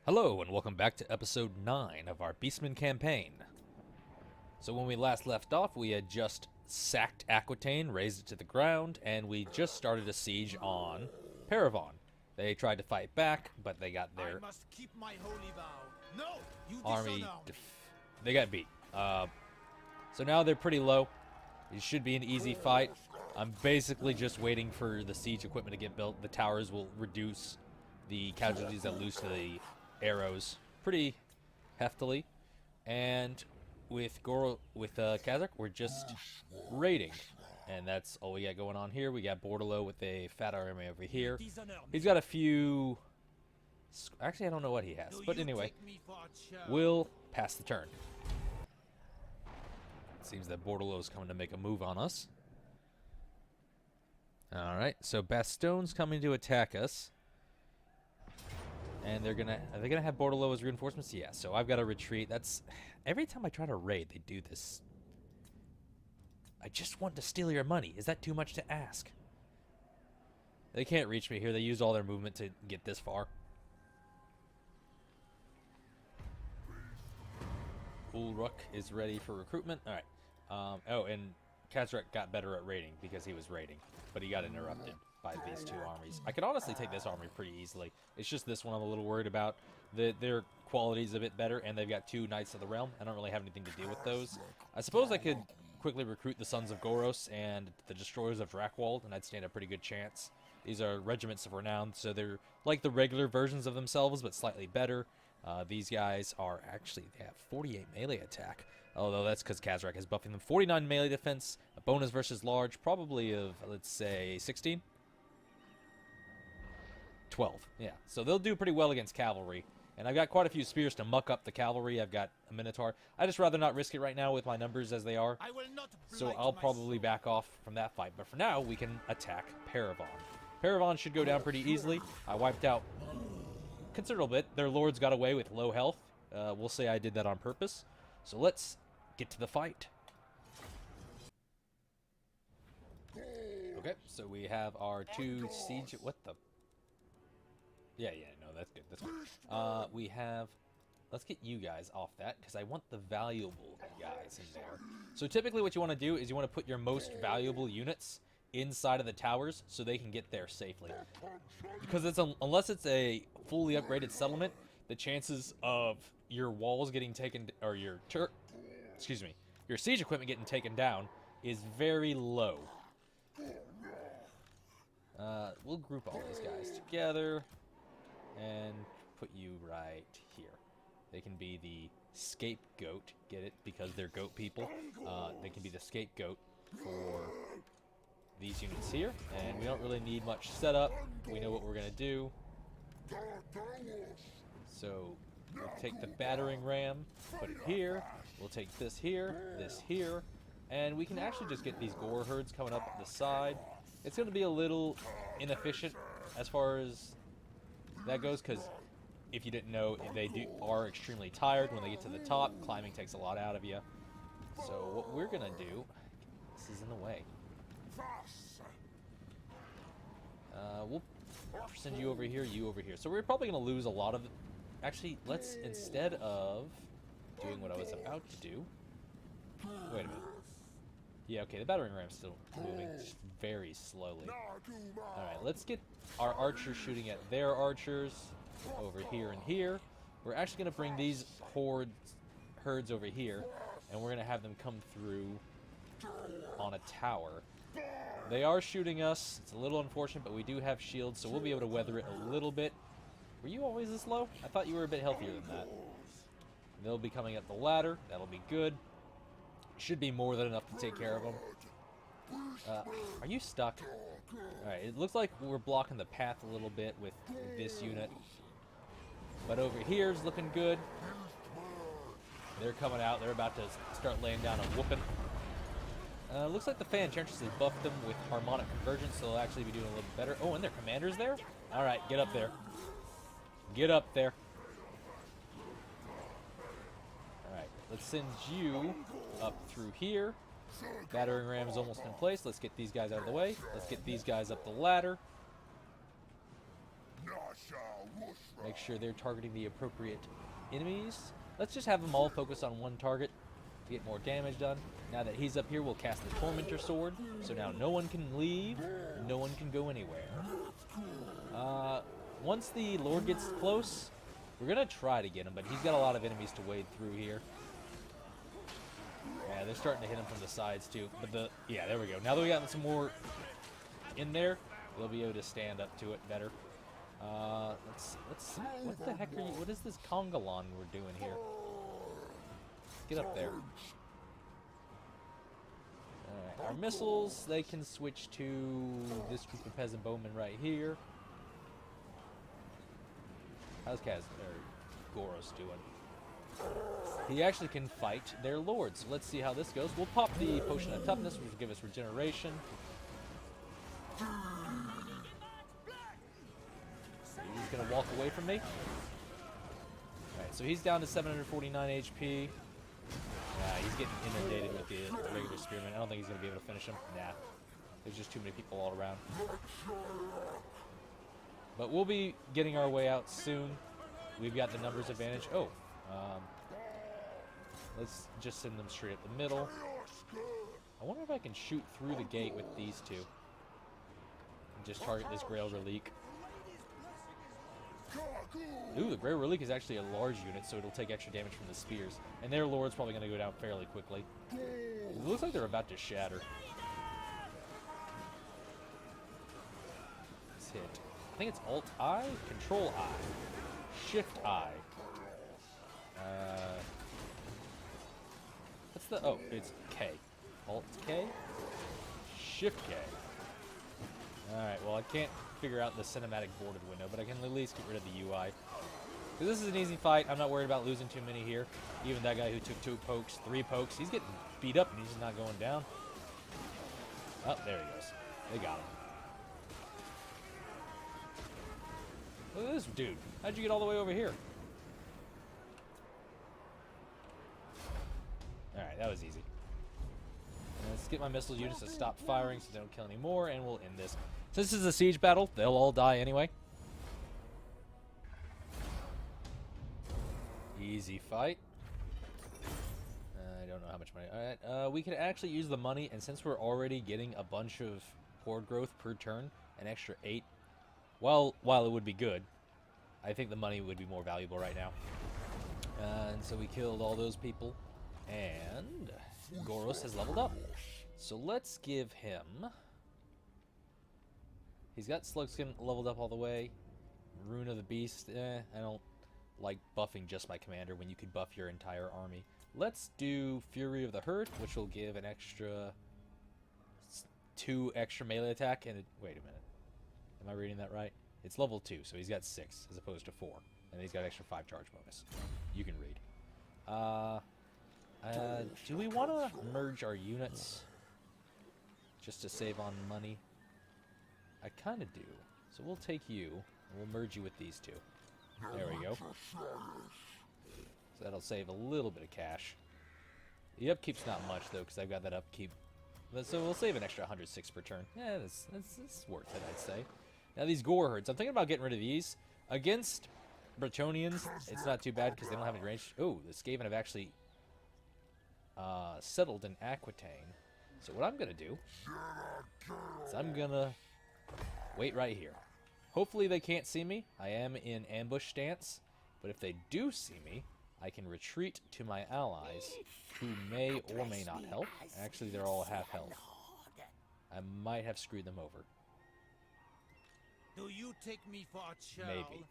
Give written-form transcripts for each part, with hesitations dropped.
Hello, and welcome back to episode 9 of our Beastmen campaign. So when we last left off, we had just sacked Aquitaine, razed it to the ground, and we just started a siege on Paravon. They tried to fight back, but they got their army, they got beat. So now they're pretty low. It should be an easy fight. I'm basically just waiting for the siege equipment to get built. The towers will reduce the casualties that lose to the arrows pretty heftily, and with Kazakh, we're just raiding, and that's all we got going on here. We got Bordelot with a fat army over here. He's got a few. Actually, I don't know what he has, but anyway, we'll pass the turn. It seems that Bordelot is coming to make a move on us. All right, so Baston's coming to attack us. And are they gonna have Bordelot as reinforcements? Yeah, so I've got to retreat. That's every time I try to raid, they do this. I just want to steal your money. Is that too much to ask? They can't reach me here. They used all their movement to get this far. Ulruk is ready for recruitment. All right. Oh, and Kazrak got better at raiding because he was raiding, but he got interrupted by these two armies. I could honestly take this army pretty easily. It's just this one I'm a little worried about. Their quality's a bit better, and they've got two Knights of the Realm. I don't really have anything to deal with those. I suppose I could quickly recruit the Sons of Goros and the Destroyers of Drakwold, and I'd stand a pretty good chance. These are regiments of renown, so they're like the regular versions of themselves, but slightly better. These guys are actually, they have 48 melee attack, although that's because Kazrak is buffing them. 49 melee defense, a bonus versus large, probably of, let's say, 16? 12, yeah. So they'll do pretty well against cavalry. And I've got quite a few spears to muck up the cavalry. I've got a Minotaur. I'd just rather not risk it right now with my numbers as they are. So I'll probably back off from that fight. But for now, we can attack Paravon. Paravon should go down pretty easily. I wiped out a considerable bit. Their lords got away with low health. We'll say I did that on purpose. So let's get to the fight. Okay, so we have our two siege... What the... Yeah, no, that's good. That's good. We have... Let's get you guys off that, because I want the valuable guys in there. So typically what you want to do is you want to put your most valuable units inside of the towers so they can get there safely. Because unless it's a fully upgraded settlement, the chances of your walls getting taken... Or your siege equipment getting taken down is very low. We'll group all these guys together and put you right here. They can be the scapegoat, get it? Because they're goat people. They can be the scapegoat for these units here, and we don't really need much setup. We know what we're gonna do. So we'll take the battering ram, put it here. We'll take this here, and we can actually just get these gore herds coming up the side. It's gonna be a little inefficient as far as that goes, because if you didn't know, they are extremely tired when they get to the top. Climbing takes a lot out of you. So what we're gonna do, this is in the way. We'll send you over here, you over here. So we're probably gonna lose a lot of... Actually, let's, instead of doing what I was about to do... Wait a minute. Yeah, okay, the battering ram's still moving just very slowly. Alright, let's get our archers shooting at their archers over here and here. We're actually going to bring these herds over here, and we're going to have them come through on a tower. They are shooting us. It's a little unfortunate, but we do have shields, so we'll be able to weather it a little bit. Were you always this low? I thought you were a bit healthier than that. They'll be coming up the ladder. That'll be good. Should be more than enough to take care of them. Are you stuck? Alright, it looks like we're blocking the path a little bit with this unit. But over here is looking good. They're coming out. They're about to start laying down a whooping. Looks like the Fan Enchantress buffed them with harmonic convergence, so they'll actually be doing a little better. Oh, and their commander's there? Alright, get up there. Get up there. Alright, let's send you up through here. Battering ram is almost in place. Let's get these guys out of the way. Let's get these guys up the ladder. Make sure they're targeting the appropriate enemies. Let's just have them all focus on one target to get more damage done. Now that he's up here, we'll cast the Tormentor Sword. So now no one can leave, no one can go anywhere. Once the Lord gets close, we're going to try to get him, but he's got a lot of enemies to wade through here. Yeah, they're starting to hit him from the sides too. But yeah, there we go. Now that we got some more in there, we'll be able to stand up to it better. Let's see. What the heck are you? What is this Congalon we're doing here? Get up there. Alright, our missiles, they can switch to this group of peasant bowmen right here. How's Goros doing? He actually can fight their lords. So let's see how this goes. We'll pop the potion of toughness, which will give us regeneration. He's gonna walk away from me. Alright, so he's down to 749 HP. He's getting inundated with the regular spearman. I don't think he's gonna be able to finish him. Nah. There's just too many people all around. But we'll be getting our way out soon. We've got the numbers advantage. Oh. Let's just send them straight up the middle. I wonder if I can shoot through the gate with these two. And just target this Grail Relique. Ooh, the Grail Relique is actually a large unit, so it'll take extra damage from the spears. And their lord's probably going to go down fairly quickly. It looks like they're about to shatter. Let's hit. I think it's Alt-I? Control-I. Shift-I. What's the... Oh, it's K. Alt-K? Shift-K. Alright, well, I can't figure out the cinematic bordered window, but I can at least get rid of the UI. Because this is an easy fight. I'm not worried about losing too many here. Even that guy who took 3 pokes, he's getting beat up and he's just not going down. Oh, there he goes. They got him. Look at this dude. How'd you get all the way over here? Alright, that was easy. Let's get my missile units to stop firing so they don't kill any more, and we'll end this. Since this is a siege battle, they'll all die anyway. Easy fight. I don't know how much money. Alright, we could actually use the money, and since we're already getting a bunch of horde growth per turn, an extra 8, while it would be good, I think the money would be more valuable right now. And so we killed all those people, and Goros has leveled up. So let's give him... He's got Slugskin leveled up all the way. Rune of the Beast, I don't like buffing just my commander when you could buff your entire army. Let's do Fury of the Herd, which will give an extra 2 extra melee attack. And wait a minute, am I reading that right? It's level 2, so he's got 6 as opposed to 4, and he's got extra 5 charge bonus. You can read. Do we want to merge our units just to save on money? I kind of do. So we'll take you, and we'll merge you with these two. There we go. So that'll save a little bit of cash. The upkeep's not much, though, because I've got that upkeep. So we'll save an extra 106 per turn. Yeah, that's worth it, I'd say. Now, these Gore Herds. I'm thinking about getting rid of these. Against Bretonnians, it's not too bad because they don't have any range. Oh, the Skaven have actually settled in Aquitaine. So what I'm going to do is I'm going to wait right here. Hopefully they can't see me. I am in ambush stance. But if they do see me, I can retreat to my allies who may or may not help. Actually, they're all half health. I might have screwed them over. Do you take me for a child? Maybe.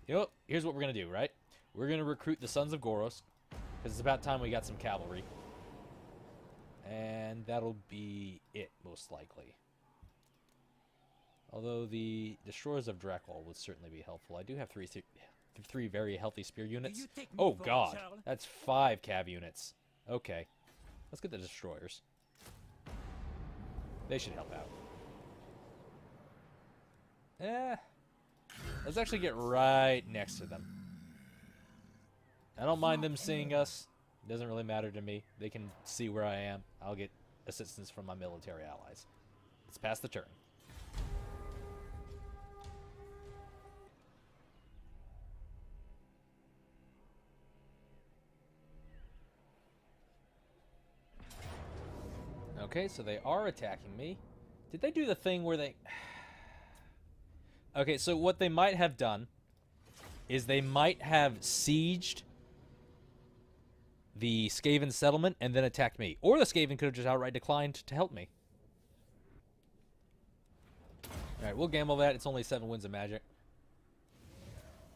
You know what? Here's what we're going to do, right? We're going to recruit the Sons of Goros, because it's about time we got some cavalry. And that'll be it, most likely. Although the Destroyers of Drakul would certainly be helpful. I do have three very healthy spear units. Oh, God. That's 5 cav units. Okay. Let's get the Destroyers. They should help out. Let's actually get right next to them. I don't mind them seeing us. It doesn't really matter to me. They can see where I am. I'll get assistance from my military allies. Let's pass the turn. Okay, so they are attacking me. Did they do the thing where they... Okay, so what they might have done is they might have sieged the Skaven settlement and then attacked me. Or the Skaven could have just outright declined to help me. Alright, we'll gamble that. It's only 7 wins of magic.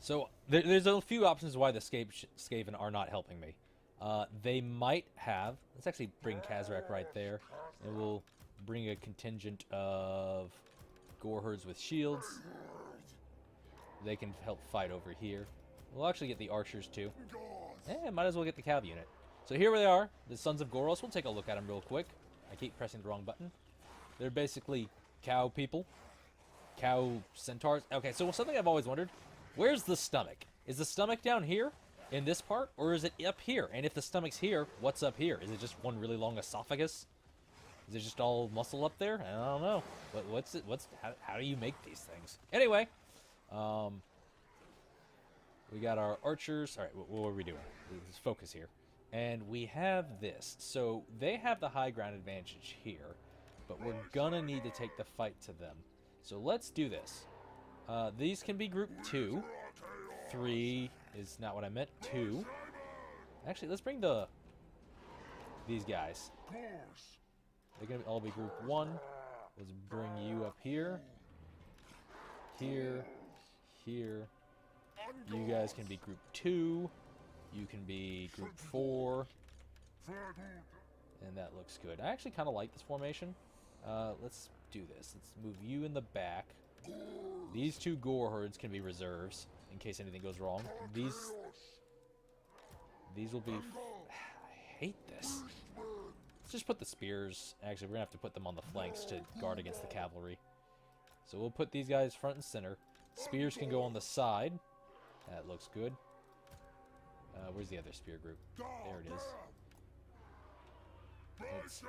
So, there's a few options why the Skaven are not helping me. They might have... Let's actually bring Kazrak right there. And we'll bring a contingent of Goreherds with shields. They can help fight over here. We'll actually get the archers too. Might as well get the cav unit. So here they are, the Sons of Goros. We'll take a look at them real quick. I keep pressing the wrong button. They're basically cow people. Cow centaurs. Okay, so something I've always wondered. Where's the stomach? Is the stomach down here in this part, or is it up here? And if the stomach's here, what's up here? Is it just one really long esophagus? Is it just all muscle up there? I don't know. How do you make these things? Anyway, we got our archers. All right, what are we doing? Let's focus here. And we have this. So they have the high ground advantage here, but we're gonna need to take the fight to them. So let's do this. These can be group 2. 3 is not what I meant. 2. Actually, let's bring these guys. They're gonna all be group 1. Let's bring you up here. Here. Here. You guys can be group 2. You can be group 4. And that looks good. I actually kind of like this formation. Let's do this. Let's move you in the back. These 2 Goreherds can be reserves in case anything goes wrong. These will be... I hate this. Let's just put the spears. Actually, we're going to have to put them on the flanks to guard against the cavalry. So we'll put these guys front and center. Spears can go on the side. That looks good. Where's the other spear group? There it is. Let's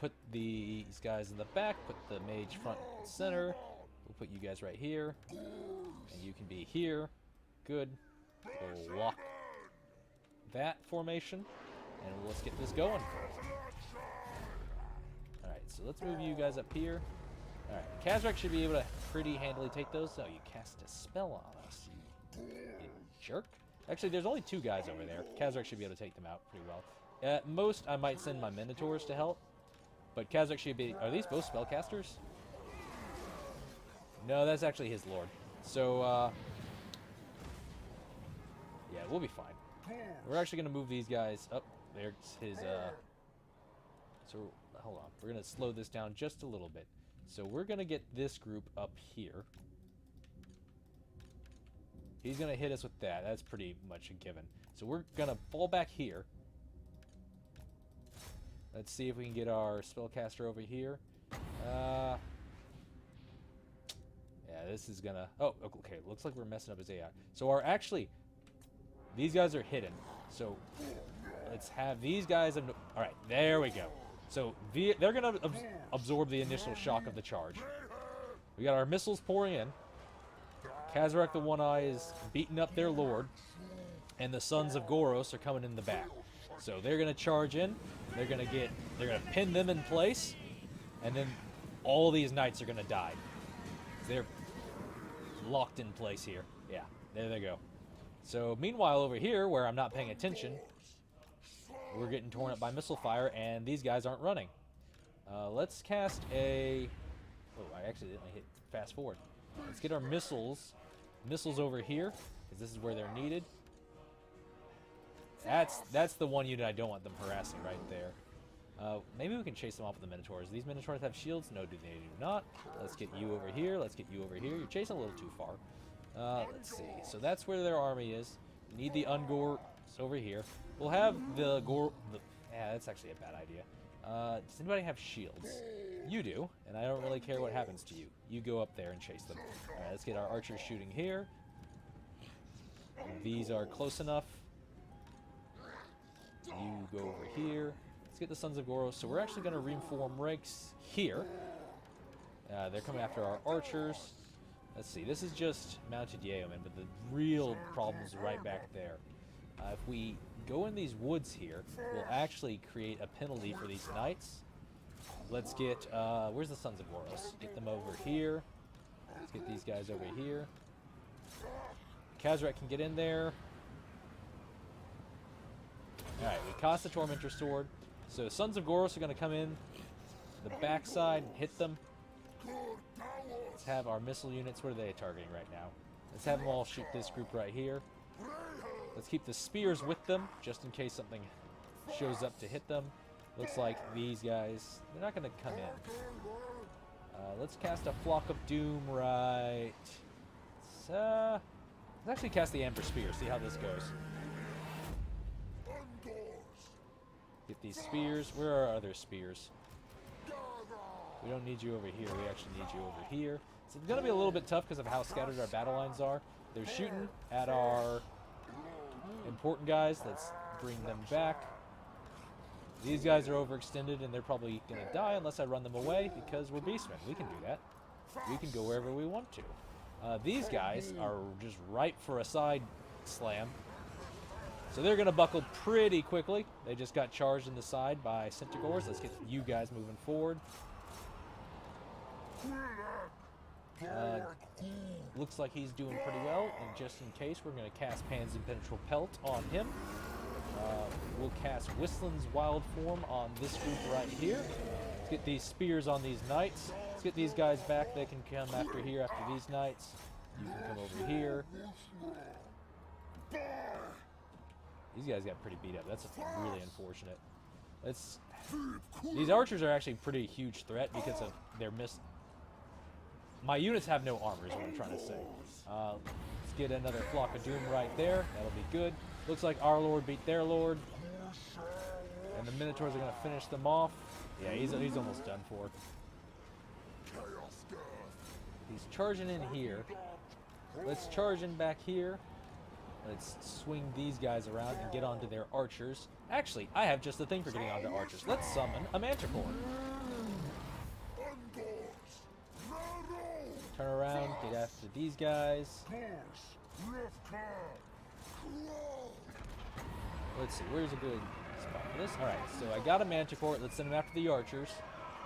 put these guys in the back. Put the mage front and center. We'll put you guys right here. And you can be here. Good. We'll lock that formation. And let's get this going. Alright, so let's move you guys up here. Alright, Kazrak should be able to pretty handily take those. Oh, you cast a spell on us, you jerk. Actually, there's only 2 guys over there. Kazrak should be able to take them out pretty well. At most, I might send my Minotaurs to help. But Kazrak should be... Are these both spellcasters? No, that's actually his lord. So, yeah, we'll be fine. We're actually going to move these guys up. There's his, So, hold on. We're going to slow this down just a little bit. So, we're going to get this group up here. He's going to hit us with that. That's pretty much a given. So, we're going to fall back here. Let's see if we can get our spellcaster over here. Yeah, this is gonna... Oh, okay. Looks like we're messing up his AI. So actually, these guys are hidden. So let's have these guys... All right, there we go. So they're gonna absorb the initial shock of the charge. We got our missiles pouring in. Kazrak the One-Eye is beating up their lord. And the Sons of Goros are coming in the back. So they're gonna charge in. They're gonna pin them in place, and then all these knights are gonna die. They're locked in place here. Yeah, there they go. So meanwhile over here, where I'm not paying attention, we're getting torn up by missile fire, and these guys aren't running. Let's cast a... Oh, I accidentally hit fast forward. Let's get our missiles over here, because this is where they're needed. That's the one unit I don't want them harassing right there. Maybe we can chase them off with the Minotaurs. These Minotaurs have shields? No, they do not. Let's get you over here. Let's get you over here. You're chasing a little too far. Let's see. So that's where their army is. We need the Ungor over here. We'll have the Gore... Yeah, that's actually a bad idea. Does anybody have shields? You do, and I don't really care what happens to you. You go up there and chase them. Alright, let's get our archers shooting here. These are close enough. You go over here. Let's get the Sons of Goros. So we're actually going to reform ranks here. They're coming after our archers. Let's see. This is just mounted yeomen, but the real problem is right back there. If we go in these woods here, we'll actually create a penalty for these knights. let's get, where's the Sons of Goros? Get them over here. Let's get these guys over here. Kazrak can get in there. Alright, we cast the Tormentor Sword. So Sons of Goros are going to come in the backside and hit them. Let's have our missile units. What are they targeting right now? Let's have them all shoot this group right here. Let's keep the spears with them, just in case something shows up to hit them. Looks like these guys, they're not going to come in. Let's cast a Flock of Doom right. Let's actually cast the Amber Spear, see how this goes. Get these spears. Where are our other spears? We don't need you over here. We actually need you over here. So it's going to be a little bit tough because of how scattered our battle lines are. They're shooting at our important guys. Let's bring them back. These guys are overextended and they're probably going to die unless I run them away because we're Beastmen. We can do that. We can go wherever we want to. These guys are just ripe for a side slam. So they're going to buckle pretty quickly. They just got charged in the side by Centigores. Let's get you guys moving forward. Looks like he's doing pretty well. And just in case, we're going to cast Pan's Impenetrable Pelt on him. We'll cast Whistlin's Wild Form on this group right here. Let's get these spears on these knights. Let's get these guys back. They can come after here after these knights. You can come over here. These guys got pretty beat up. That's really unfortunate. These archers are actually a pretty huge threat because of their My units have no armor is what I'm trying to say. Let's get another Flock of Doom right there. That'll be good. Looks like our Lord beat their Lord. And the Minotaurs are going to finish them off. Yeah, he's almost done for. He's charging in here. Let's charge in back here. Let's swing these guys around and get onto their archers. Actually, I have just the thing for getting onto archers. Let's summon a Manticore. Turn around, get after these guys. Let's see, where's a good spot for this? Alright, so I got a Manticore. Let's send him after the archers.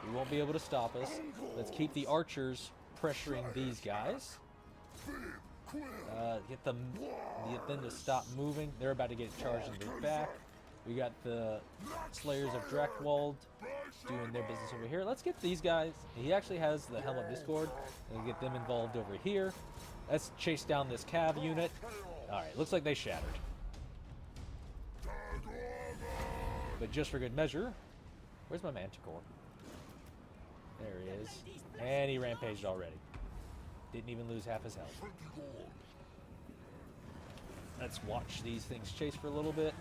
He won't be able to stop us. Let's keep the archers pressuring these guys. Get them to stop moving. They're about to get charged in their back. We got the Slayers of Drakwold doing their business over here. Let's get these guys. He actually has the Helm of Discord. We'll get them involved over here. Let's chase down this Cav unit. Alright, looks like they shattered. But just for good measure, where's my Manticore? There he is. And he rampaged already. Didn't even lose half his health. Let's watch these things chase for a little bit.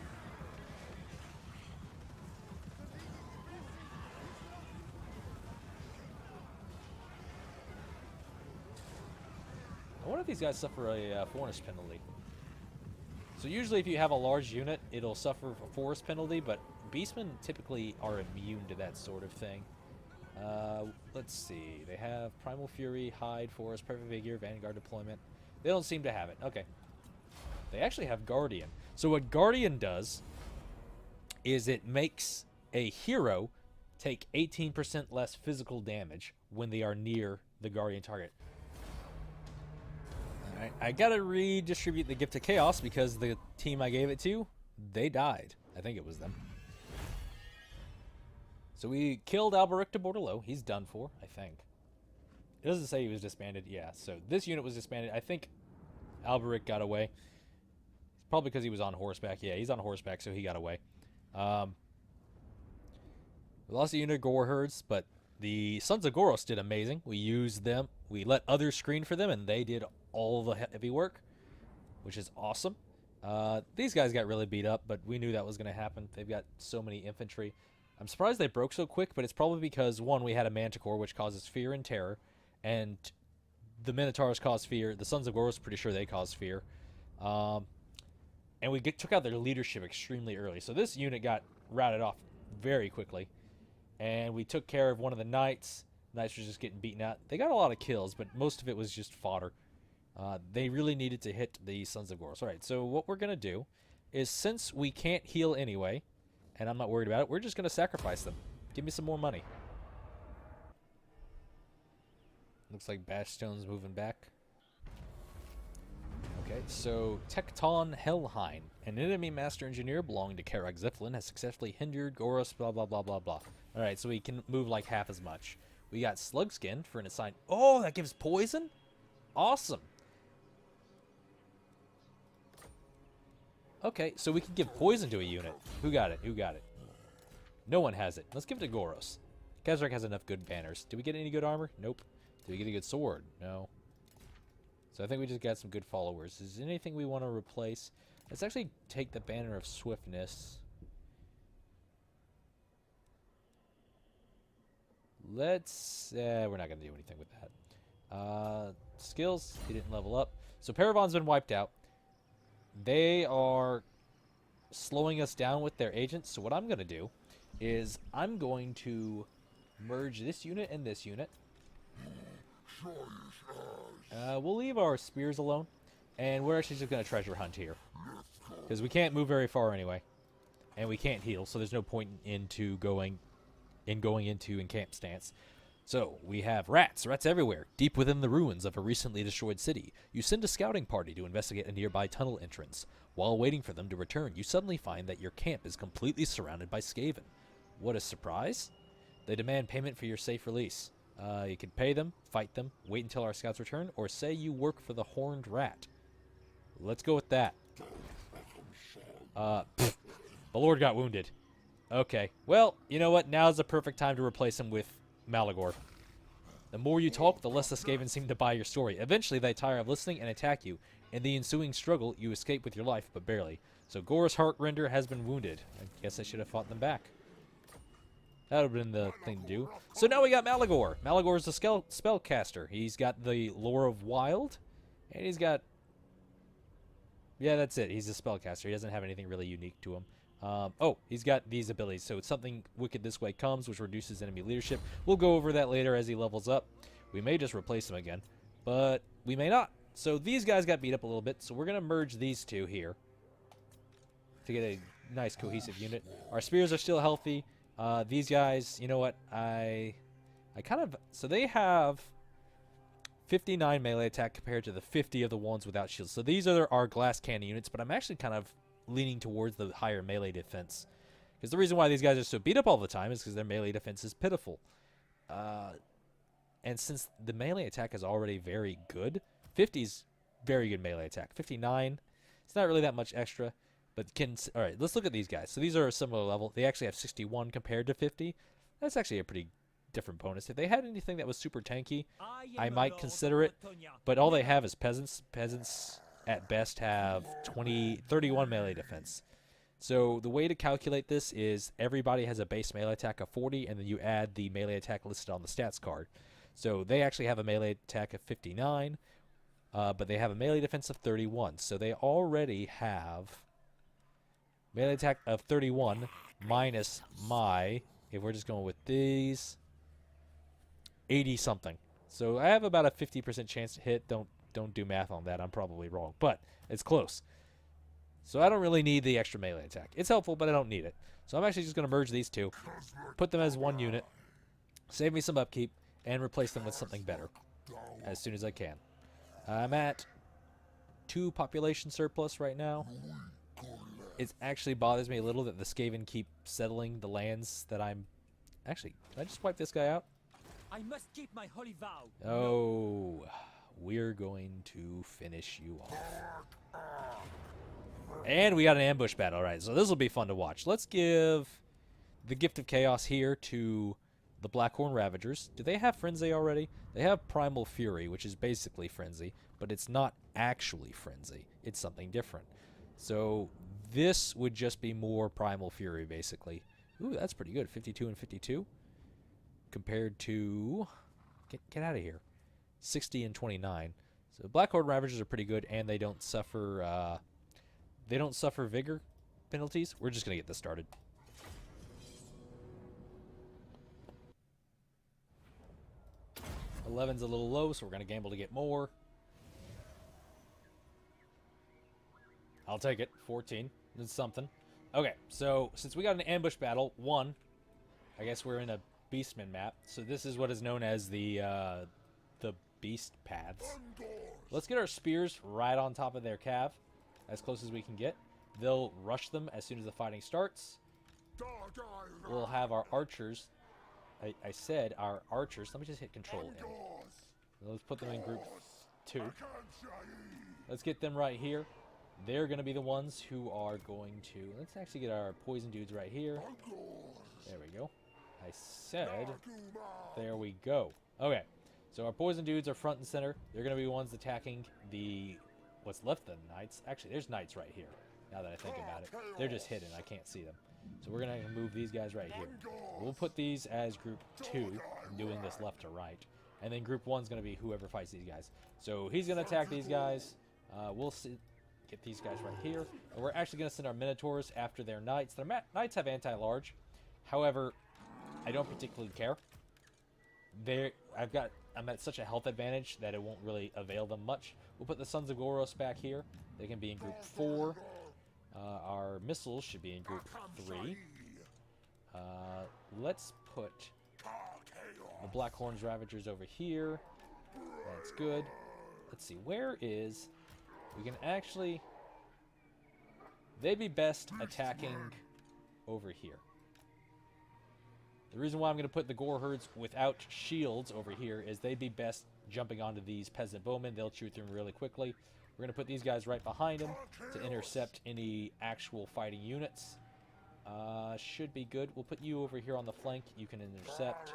I wonder if these guys suffer a forest penalty. So usually if you have a large unit, it'll suffer a forest penalty, but Beastmen typically are immune to that sort of thing. Let's see. They have Primal Fury, Hide, Forest, Perfect Vigor, Vanguard Deployment. They don't seem to have it. Okay. They actually have Guardian. So what Guardian does is it makes a hero take 18% less physical damage when they are near the Guardian target. Alright, I gotta redistribute the Gift of Chaos because the team I gave it to, they died. I think it was them. So we killed Alberic de Bordelot. He's done for, I think. It doesn't say he was disbanded. Yeah, so this unit was disbanded. I think Alberic got away. Probably because he was on horseback. Yeah, he's on horseback, so he got away. We lost a unit of Gore Herds, but the Sons of Goros did amazing. We used them. We let others screen for them, and they did all the heavy work, which is awesome. These guys got really beat up, but we knew that was going to happen. They've got so many infantry. I'm surprised they broke so quick, but it's probably because, one, we had a Manticore, which causes fear and terror, and the Minotaurs cause fear. The Sons of Goros, pretty sure they cause fear. And we took out their leadership extremely early. So this unit got routed off very quickly. And we took care of one of the knights. Knights were just getting beaten out. They got a lot of kills, but most of it was just fodder. They really needed to hit the Sons of Goros. Alright, so what we're going to do is, since we can't heal anyway, and I'm not worried about it, we're just going to sacrifice them. Give me some more money. Looks like Bashstone's moving back. Okay, so Tecton Helheim, an enemy master engineer belonging to Karak Ziflin, has successfully hindered Goros, blah, blah, blah, blah, blah. Alright, so he can move like half as much. We got Slugskin for an assigned... Oh, that gives poison? Awesome. Okay, so we can give poison to a unit. Who got it? Who got it? No one has it. Let's give it to Goros. Kazrak has enough good banners. Did we get any good armor? Nope. Did we get a good sword? No. So I think we just got some good followers. Is there anything we want to replace? Let's actually take the banner of swiftness. Let's... we're not going to do anything with that. Skills, he didn't level up. So Paravon's been wiped out. They are slowing us down with their agents. So what I'm going to do is I'm going to merge this unit and this unit. We'll leave our spears alone. And we're actually just going to treasure hunt here. Because we can't move very far anyway. And we can't heal, so there's no point into going into encamp stance. So, we have rats everywhere, deep within the ruins of a recently destroyed city. You send a scouting party to investigate a nearby tunnel entrance. While waiting for them to return, you suddenly find that your camp is completely surrounded by Skaven. What a surprise! They demand payment for your safe release. You can pay them, fight them, wait until our scouts return, or say you work for the Horned Rat. Let's go with that. The Lord got wounded. Okay. Well, you know what? Now's the perfect time to replace him with Malagor. The more you talk, the less the Skaven seem to buy your story. Eventually, they tire of listening and attack you. In the ensuing struggle, you escape with your life, but barely. So Goros Heartrender has been wounded. I guess I should have fought them back. That would have been the thing to do. So now we got Malagor. Malagor is a spellcaster. He's got the Lore of Wild, and he's got... Yeah, that's it. He's a spellcaster. He doesn't have anything really unique to him. Oh, he's got these abilities. So it's something Wicked This Way Comes, which reduces enemy leadership. We'll go over that later as he levels up. We may just replace him again, but we may not. So these guys got beat up a little bit, so we're going to merge these two here to get a nice cohesive unit. Our spears are still healthy. These guys, you know what? I kind of... So they have 59 melee attack compared to the 50 of the ones without shields. So these are our glass cannon units, but I'm actually kind of leaning towards the higher melee defense. Because the reason why these guys are so beat up all the time is because their melee defense is pitiful. And since the melee attack is already very good, 50's very good melee attack. 59, it's not really that much extra. But can... Alright, let's look at these guys. So these are a similar level. They actually have 61 compared to 50. That's actually a pretty different bonus. If they had anything that was super tanky, I might consider it. But all they have is peasants. Peasants at best have 31 melee defense. So the way to calculate this is everybody has a base melee attack of 40, and then you add the melee attack listed on the stats card. So they actually have a melee attack of 59, but they have a melee defense of 31. So they already have melee attack of 31 minus my, if we're just going with these, 80 something. So I have about a 50% chance to hit. Don't do math on that. I'm probably wrong, but it's close. So I don't really need the extra melee attack. It's helpful, but I don't need it. So I'm actually just going to merge these two, put them as one unit, save me some upkeep, and replace them with something better as soon as I can. I'm at 2 population surplus right now. It actually bothers me a little that the Skaven keep settling the lands that I'm... Actually, can I just wipe this guy out? I must keep my holy vow. Oh, we're going to finish you off. And we got an ambush battle. All right, so this will be fun to watch. Let's give the Gift of Chaos here to the Blackhorn Ravagers. Do they have Frenzy already? They have Primal Fury, which is basically Frenzy, but it's not actually Frenzy. It's something different. So this would just be more Primal Fury, basically. Ooh, that's pretty good. 52 and 52. Compared to... Get out of here. 60 and 29. So Blackhorn Ravagers are pretty good, and they don't suffer... They don't suffer vigor penalties. We're just going to get this started. $11's a little low, so we're going to gamble to get more. I'll take it. 14. That's something. Okay, so since we got an ambush battle, 1, I guess we're in a Beastmen map. So this is what is known as the beast paths. Let's get our spears right on top of their cav, as close as we can get. They'll rush them as soon as the fighting starts. We'll have our archers. I said our archers. Let me just hit control M. Let's put them in group 2. Let's get them right here. They're going to be the ones who are going to... Let's actually get our poison dudes right here. There we go. I said... There we go. Okay. So our poison dudes are front and center. They're going to be the ones attacking the... What's left of the knights. Actually, there's knights right here. Now that I think about it. They're just hidden. I can't see them. So we're going to move these guys right here. We'll put these as group 2, doing this left to right. And then group 1 is going to be whoever fights these guys. So he's going to attack these guys. We'll see... Get these guys right here. And we're actually going to send our minotaurs after their knights. Their knights have anti-large. However, I don't particularly care. I'm at such a health advantage that it won't really avail them much. We'll put the Sons of Goros back here. They can be in group 4. Our missiles should be in group 3. Let's put the Black Horns Ravagers over here. That's good. Let's see, where is... We can actually... They'd be best attacking over here. The reason why I'm going to put the Gore Herds without shields over here is they'd be best jumping onto these peasant bowmen. They'll shoot them really quickly. We're going to put these guys right behind them to intercept any actual fighting units. Should be good. We'll put you over here on the flank. You can intercept.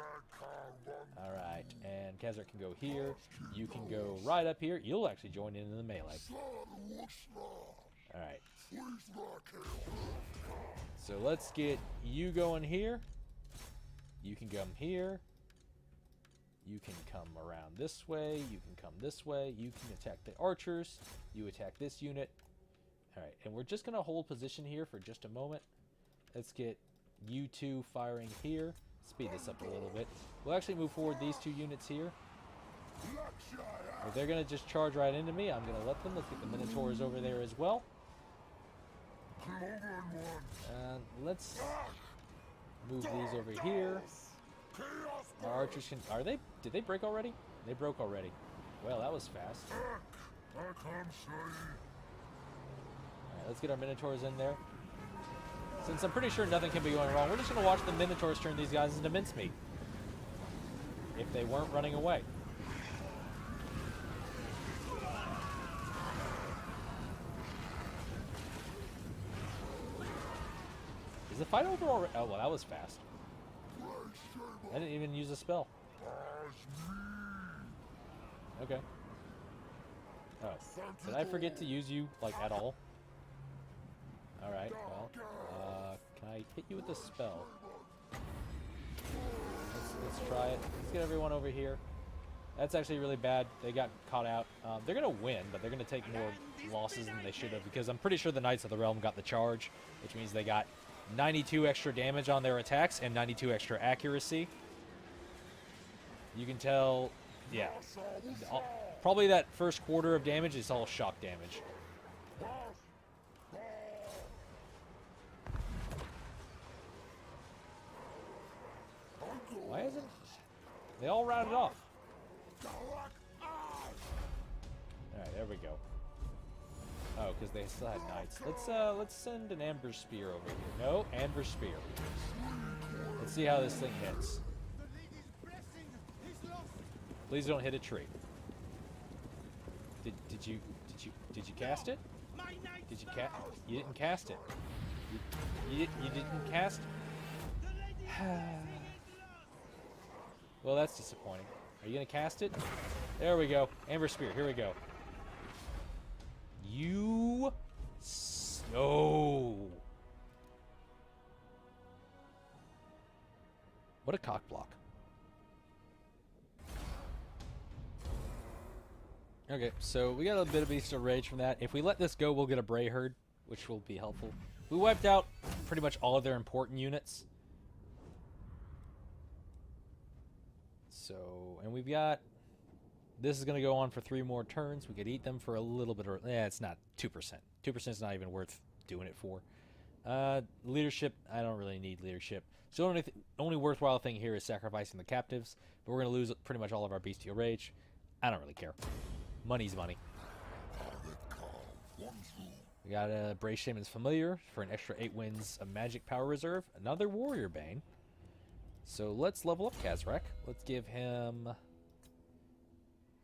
Alright, and Khazar can go here. You can go right up here. You'll actually join in the melee. Alright. So let's get you going here. You can come here. You can come around this way. You can come this way. You can attack the archers. You attack this unit. Alright, and we're just going to hold position here for just a moment. Let's get you two firing here. Speed this up a little bit. We'll actually move forward these 2 units here. If they're going to just charge right into me, I'm going to let them. Let's get the Minotaurs over there as well. Let's move these over here. Our archers can... Did they break already? They broke already. Well, that was fast. Alright, let's get our Minotaurs in there. Since I'm pretty sure nothing can be going wrong, we're just going to watch the Minotaurs turn these guys into mincemeat. If they weren't running away. Is the fight over already? Oh, well, that was fast. I didn't even use a spell. Okay. Oh. Did I forget to use you, like, at all? Alright, well, can I hit you with a spell? Let's try it. Let's get everyone over here. That's actually really bad. They got caught out. They're going to win, but they're going to take more losses than they should have, because I'm pretty sure the Knights of the Realm got the charge, which means they got 92 extra damage on their attacks and 92 extra accuracy. You can tell, yeah, probably that first quarter of damage is all shock damage. Why isn't... They all routed off. Alright, there we go. Oh, because they still had knights. Let's send an Amber Spear over here. No, Amber Spear. Let's see how this thing hits. Please don't hit a tree. Did you cast it? Did you cast? You didn't cast it. You didn't cast. Well, that's disappointing. Are you gonna cast it? There we go. Amber Spear. Here we go. You... Oh. What a cock block. Okay, so we got a bit of Beast of Rage from that. If we let this go, we'll get a Bray Herd, which will be helpful. We wiped out pretty much all of their important units. So, and we've got... This is going to go on for 3 more turns. We could eat them for a little bit of... it's not 2%. 2% is not even worth doing it for. Leadership, I don't really need leadership. So the only worthwhile thing here is sacrificing the captives. But we're going to lose pretty much all of our Bestial Rage. I don't really care. Money's money. We got a Brave Shaman's Familiar for an extra 8 wins of magic power reserve. Another Warrior Bane. So let's level up Kazrak. Let's give him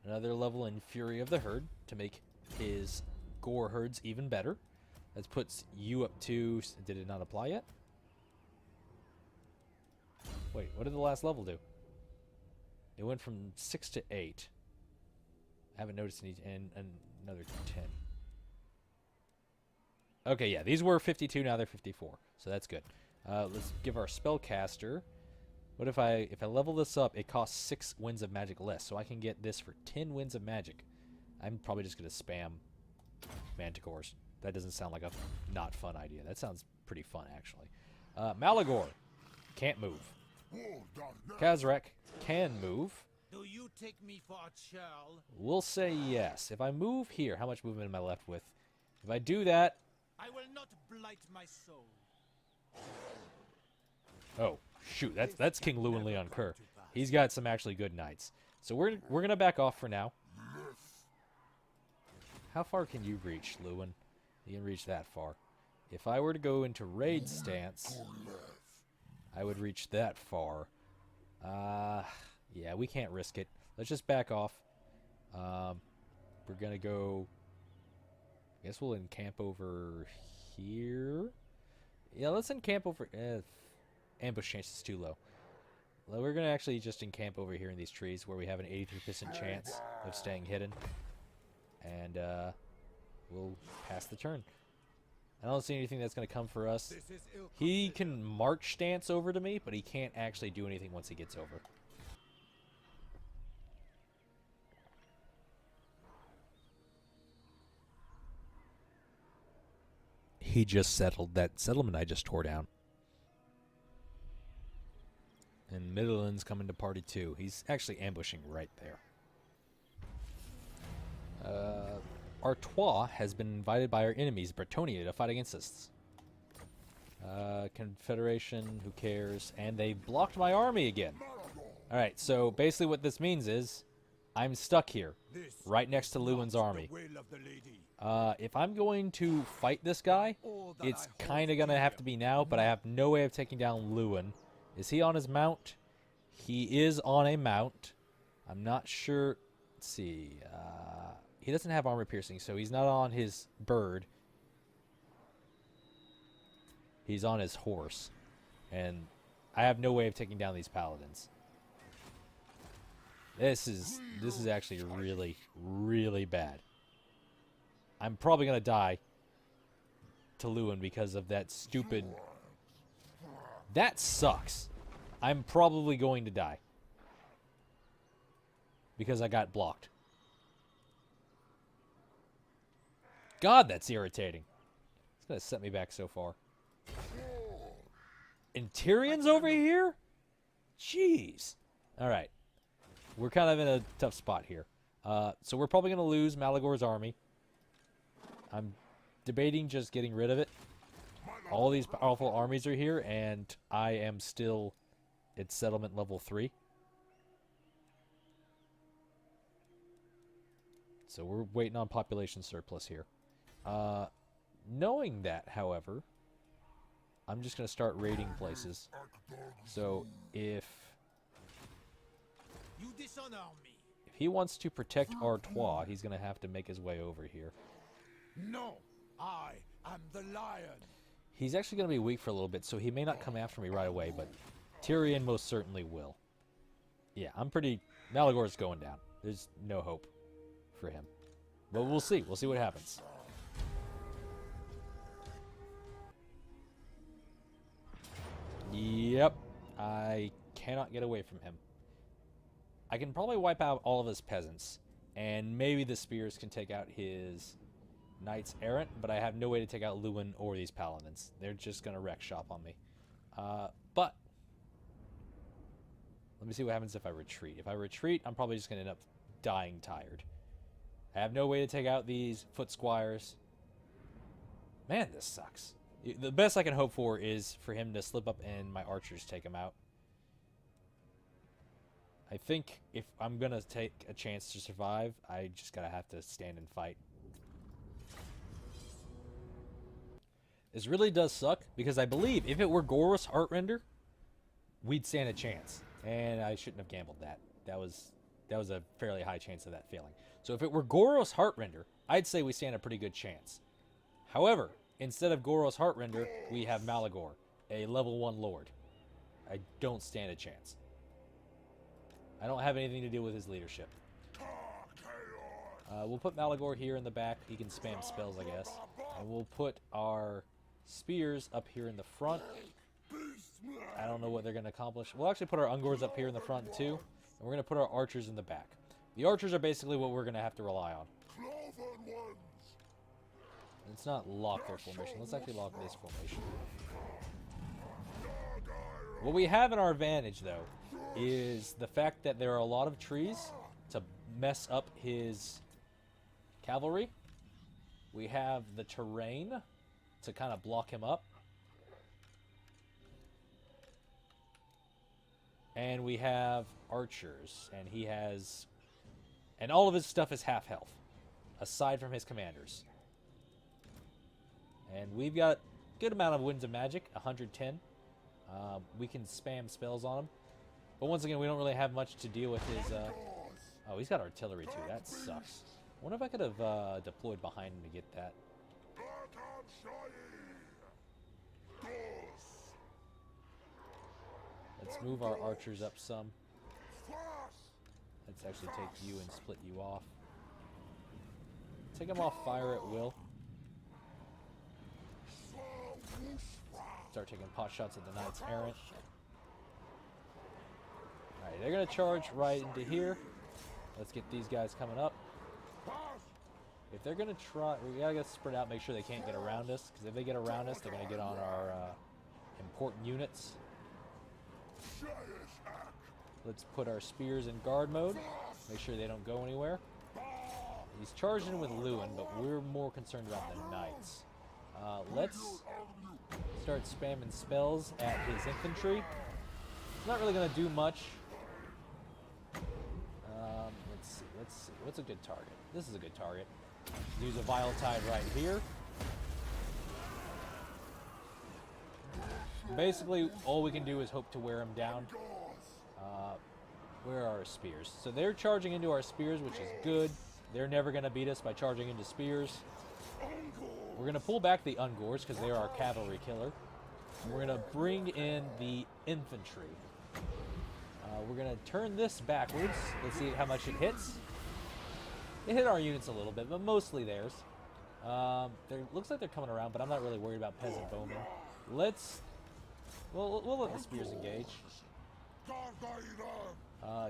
another level in Fury of the Herd to make his Gore Herds even better. That puts you up to... Did it not apply yet? Wait, what did the last level do? It went from 6 to 8. I haven't noticed any... And another 10. Okay, yeah, these were 52, now they're 54. So that's good. Let's give our Spellcaster... What if I level this up, it costs 6 wins of magic less, so I can get this for 10 wins of magic. I'm probably just going to spam Manticores. That doesn't sound like a not fun idea. That sounds pretty fun, actually. Malagor can't move. Kazrak can move. Do you take me for a churl? We'll say yes. If I move here, how much movement am I left with? If I do that... I will not blight my soul. Oh, shoot. That's King Louen Leon Kerr. He's got some actually good knights. So we're going to back off for now. How far can you reach, Louen? You can reach that far. If I were to go into raid stance, I would reach that far. Yeah, we can't risk it. Let's just back off. We're going to go... I guess we'll encamp over here. Yeah, let's encamp over... ambush chance is too low. Well, we're going to actually just encamp over here in these trees where we have an 83% chance of staying hidden. And we'll pass the turn. I don't see anything that's going to come for us. He can march stance over to me, but he can't actually do anything once he gets over. He just settled that settlement I just tore down. And Midland's coming to party too. He's actually ambushing right there. Artois has been invited by our enemies, Bretonia, to fight against us. Confederation, who cares? And they blocked my army again. Alright, so basically what this means is I'm stuck here, right next to Lewin's army. If I'm going to fight this guy, it's kind of going to have to be now, but I have no way of taking down Louen. Is he on his mount? He is on a mount. I'm not sure. Let's see. He doesn't have armor piercing, so he's not on his bird. He's on his horse. And I have no way of taking down these paladins. This is actually really, really bad. I'm probably going to die to Louen because of that stupid... That sucks. I'm probably going to die. Because I got blocked. God, that's irritating. It's going to set me back so far. And Tyrion's over here? Jeez. Alright. We're kind of in a tough spot here. So we're probably going to lose Malagor's army. I'm debating just getting rid of it. All these powerful armies are here, and I am still at settlement level 3. So we're waiting on population surplus here. Knowing that, however, I'm just going to start raiding places. So if he wants to protect Artois, he's going to have to make his way over here. No, I am the lion. He's actually going to be weak for a little bit, so he may not come after me right away, but Tyrion most certainly will. Yeah, I'm pretty... Malagor's going down. There's no hope for him. But we'll see. We'll see what happens. Yep. I cannot get away from him. I can probably wipe out all of his peasants, and maybe the spears can take out his knights errant, but I have no way to take out Louen or these paladins. They're just going to wreck shop on me. But let me see what happens if I retreat. If I retreat, I'm probably just going to end up dying tired. I have no way to take out these foot squires. Man, this sucks. The best I can hope for is for him to slip up and my archers take him out. I think if I'm gonna take a chance to survive, I just gotta have to stand and fight. This really does suck, because I believe if it were Goros Heartrender, we'd stand a chance. And I shouldn't have gambled that. That was a fairly high chance of that failing. So if it were Goros Heartrender, I'd say we stand a pretty good chance. However, instead of Goros Heartrender, we have Malagor, a level 1 lord. I don't stand a chance. I don't have anything to do with his leadership. We'll put Malagor here in the back. He can spam spells, I guess. And we'll put our spears up here in the front. I don't know what they're going to accomplish. We'll actually put our Ungors up here in the front, too. And we're going to put our archers in the back. The archers are basically what we're going to have to rely on. Let's not lock their formation. Let's actually lock this formation. What we have in our advantage, though, is the fact that there are a lot of trees to mess up his cavalry. We have the terrain to kind of block him up. And we have archers, and he has... And all of his stuff is half health, aside from his commanders. And we've got a good amount of winds of magic, 110. We can spam spells on him. But once again, we don't really have much to deal with his... Oh, he's got artillery too. That sucks. I wonder if I could have deployed behind him to get that. Let's move our archers up some. Let's actually take you and split you off. Take them off fire at will. Start taking pot shots at the Knights Errant. Alright, they're going to charge right into here. Let's get these guys coming up. If they're going to try... We got to get spread out, make sure they can't get around us. Because if they get around us, they're going to get on our important units. Let's put our spears in guard mode. Make sure they don't go anywhere. He's charging with Louen, but we're more concerned about the Knights. Let's start spamming spells at his infantry. It's not really going to do much. Let's see. What's a good target? This is a good target. Use a Vile Tide right here. Basically, all we can do is hope to wear him down. Where are our spears? So they're charging into our spears, which is good. They're never going to beat us by charging into spears. We're going to pull back the Ungors because they are our cavalry killer. And we're going to bring in the infantry. We're going to turn this backwards. Let's see how much it hits. It hit our units a little bit, but mostly theirs. Looks like they're coming around, but I'm not really worried about peasant bowmen. We'll let the spears engage.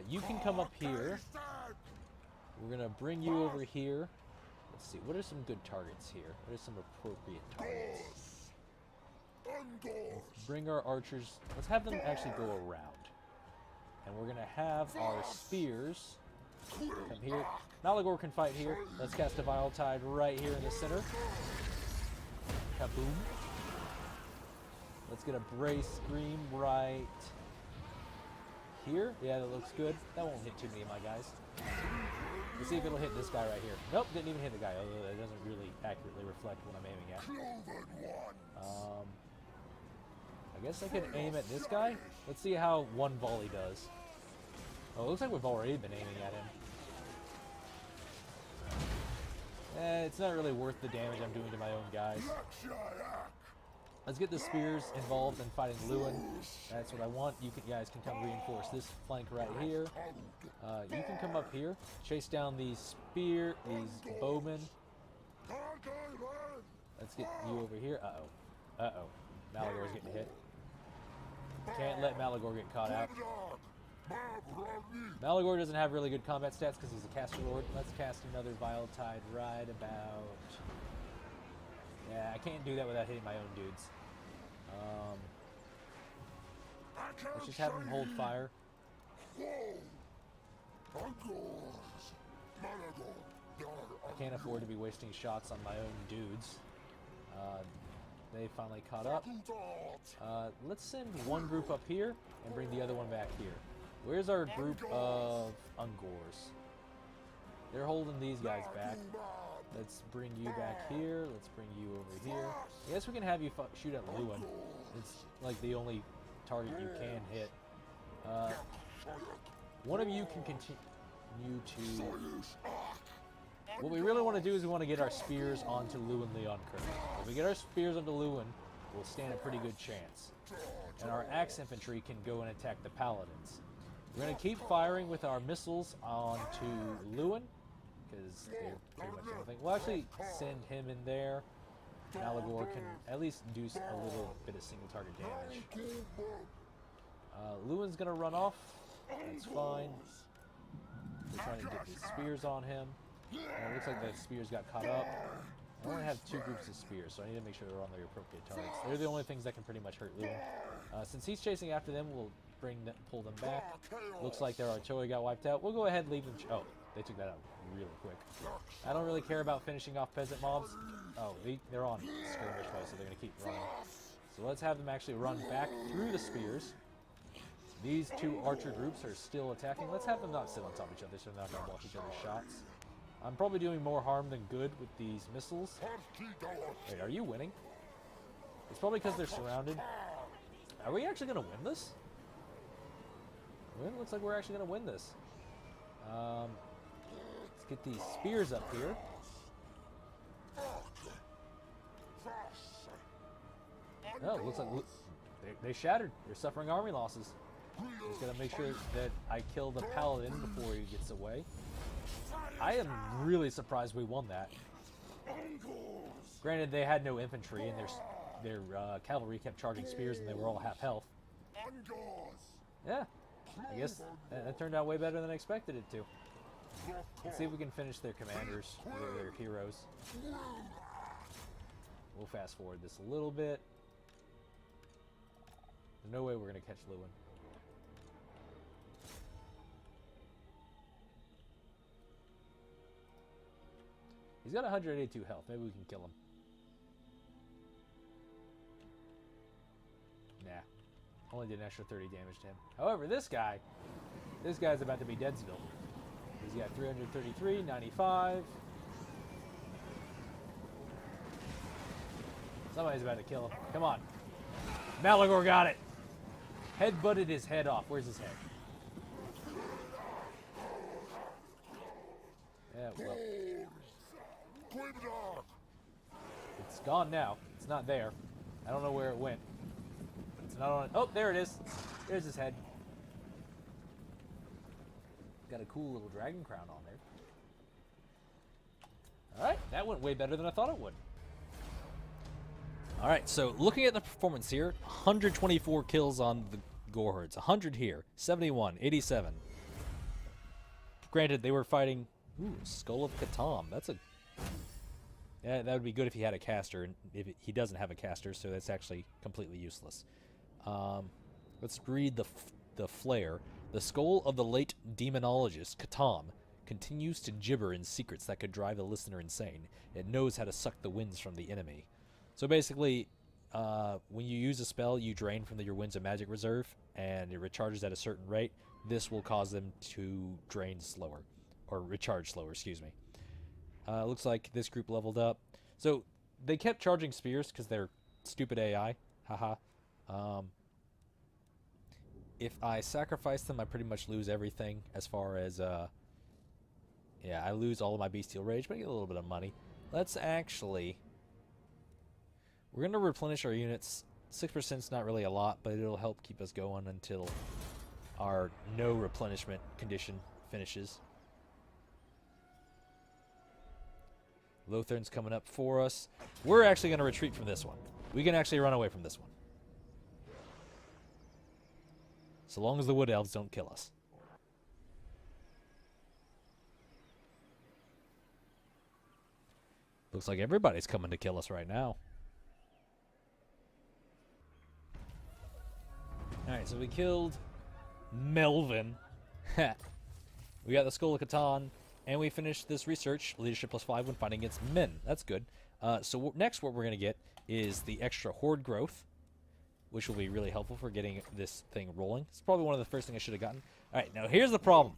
You can come up here. We're going to bring you over here. Let's see, what are some good targets here? What are some appropriate targets? Let's bring our archers. Let's have them actually go around. And we're going to have our spears come here. Malagor can fight here. Let's cast a Vile Tide right here in the center. Kaboom. Let's get a Brace Scream right here. Yeah, that looks good. That won't hit too many of my guys. Let's see if it'll hit this guy right here. Nope, didn't even hit the guy, although that doesn't really accurately reflect what I'm aiming at. I guess I could aim at this guy. Let's see how one volley does. Oh, it looks like we've already been aiming at him. It's not really worth the damage I'm doing to my own guys. Let's get the spears involved in fighting Louen. That's what I want. You guys can come reinforce this flank right here. You can come up here, chase down these bowmen. Let's get you over here. Uh-oh. Uh-oh. Malagor's getting hit. Can't let Malagor get caught out. Malagor doesn't have really good combat stats because he's a caster lord. Let's cast another Vile Tide right about... Yeah, I can't do that without hitting my own dudes. Let's just have him hold fire. I can't afford to be wasting shots on my own dudes. They finally caught up. Let's send one group up here and bring the other one back here. Where's our group of Ungors? They're holding these guys back. Let's bring you back here. Let's bring you over here. I guess we can have you shoot at Louen. It's like the only target you can hit. One of you can continue to... What we really want to do is we want to get our spears onto Louen Leon curve. If we get our spears onto Louen, we'll stand a pretty good chance. And our axe infantry can go and attack the paladins. We're going to keep firing with our missiles onto Louen, because they're pretty much everything. We'll actually send him in there. Malagor can at least do a little bit of single target damage. Lewin's going to run off. That's fine. We're trying to get these spears on him. It looks like the spears got caught up. I only have 2 groups of spears, so I need to make sure they're on their appropriate targets. They're the only things that can pretty much hurt Louen. Since he's chasing after them, we'll pull them back. Looks like their artillery got wiped out. We'll go ahead and leave them... Oh, they took that out really quick. I don't really care about finishing off peasant mobs. Oh, they're on skirmish mode, so they're going to keep running. So let's have them actually run back through the spears. These 2 archer groups are still attacking. Let's have them not sit on top of each other so they're not going to block each other's shots. I'm probably doing more harm than good with these missiles. Wait, are you winning? It's probably because they're surrounded. Are we actually going to win this? Well, it looks like we're actually going to win this. Let's get these spears up here. Oh, it looks like they shattered. They're suffering army losses. Just got to make sure that I kill the paladin before he gets away. I am really surprised we won that. Granted, they had no infantry, and their cavalry kept charging spears, and they were all half health. Yeah, I guess that turned out way better than I expected it to. Let's see if we can finish their commanders, their heroes. We'll fast forward this a little bit. There's no way we're going to catch Louen. He's got 182 health. Maybe we can kill him. Nah. Only did an extra 30 damage to him. However, this guy's about to be dead still. He's got 333, 95. Somebody's about to kill him. Come on. Malagor got it. Headbutted his head off. Where's his head? Yeah, well. It's gone now. It's not there. I don't know where it went. It's not on. Oh, there it is. There's his head. Got a cool little dragon crown on there. Alright, that went way better than I thought it would. Alright, so looking at the performance here, 124 kills on the Gorehordes. 100 here. 71, 87. Granted, they were fighting... Ooh, Skull of Catan. That's a... Yeah, that would be good if he had a caster, and if he doesn't have a caster, so that's actually completely useless. Let's read the flare. The skull of the late demonologist, Catan, continues to gibber in secrets that could drive the listener insane. It knows how to suck the winds from the enemy. So basically, when you use a spell, you drain from your Winds of Magic reserve, and it recharges at a certain rate. This will cause them to drain slower, or recharge slower, excuse me. Looks like this group leveled up. So they kept charging spears because they're stupid AI. Haha. If I sacrifice them, I pretty much lose everything as far as... yeah, I lose all of my bestial rage, but I get a little bit of money. Let's actually... We're going to replenish our units. 6% is not really a lot, but it'll help keep us going until our no replenishment condition finishes. Lothern's coming up for us. We're actually going to retreat from this one. We can actually run away from this one. So long as the Wood Elves don't kill us. Looks like everybody's coming to kill us right now. Alright, so we killed Melvin. We got the Skull of Catan. And we finished this research, leadership +5 when fighting against men. That's good. So next what we're going to get is the extra horde growth, which will be really helpful for getting this thing rolling. It's probably one of the first things I should have gotten. All right, now here's the problem.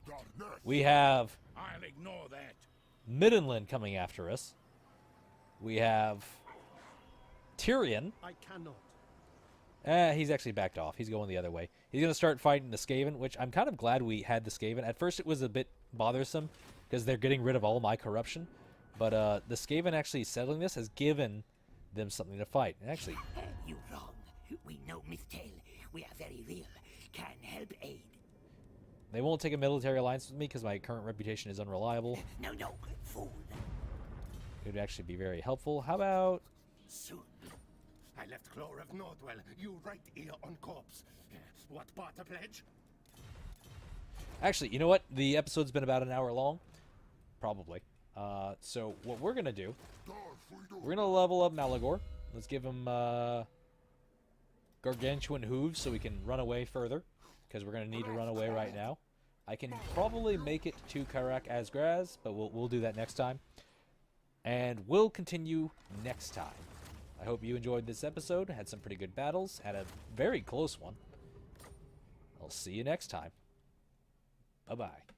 We have I'll ignore that. Middenland coming after us. We have Tyrion. I cannot. He's actually backed off. He's going the other way. He's going to start fighting the Skaven, which I'm kind of glad we had the Skaven. At first it was a bit bothersome because they're getting rid of all my corruption. But the Skaven actually settling this has given them something to fight. And actually, You wrong. We know Mistel. We are very real. Can help aid. they won't take a military alliance with me because my current reputation is unreliable. No, fool. It would actually be very helpful. How about... Soon. I left Clore of Northwell. You right here on corpse. What part a pledge? Actually, you know what? The episode's been about an hour long. Probably. So what we're going to do, we're going to level up Malagor. Let's give him gargantuan hooves so we can run away further. Because we're going to need to run away right now. I can probably make it to Karak Azgraz, but we'll do that next time. And we'll continue next time. I hope you enjoyed this episode. Had some pretty good battles. Had a very close one. I'll see you next time. Bye-bye.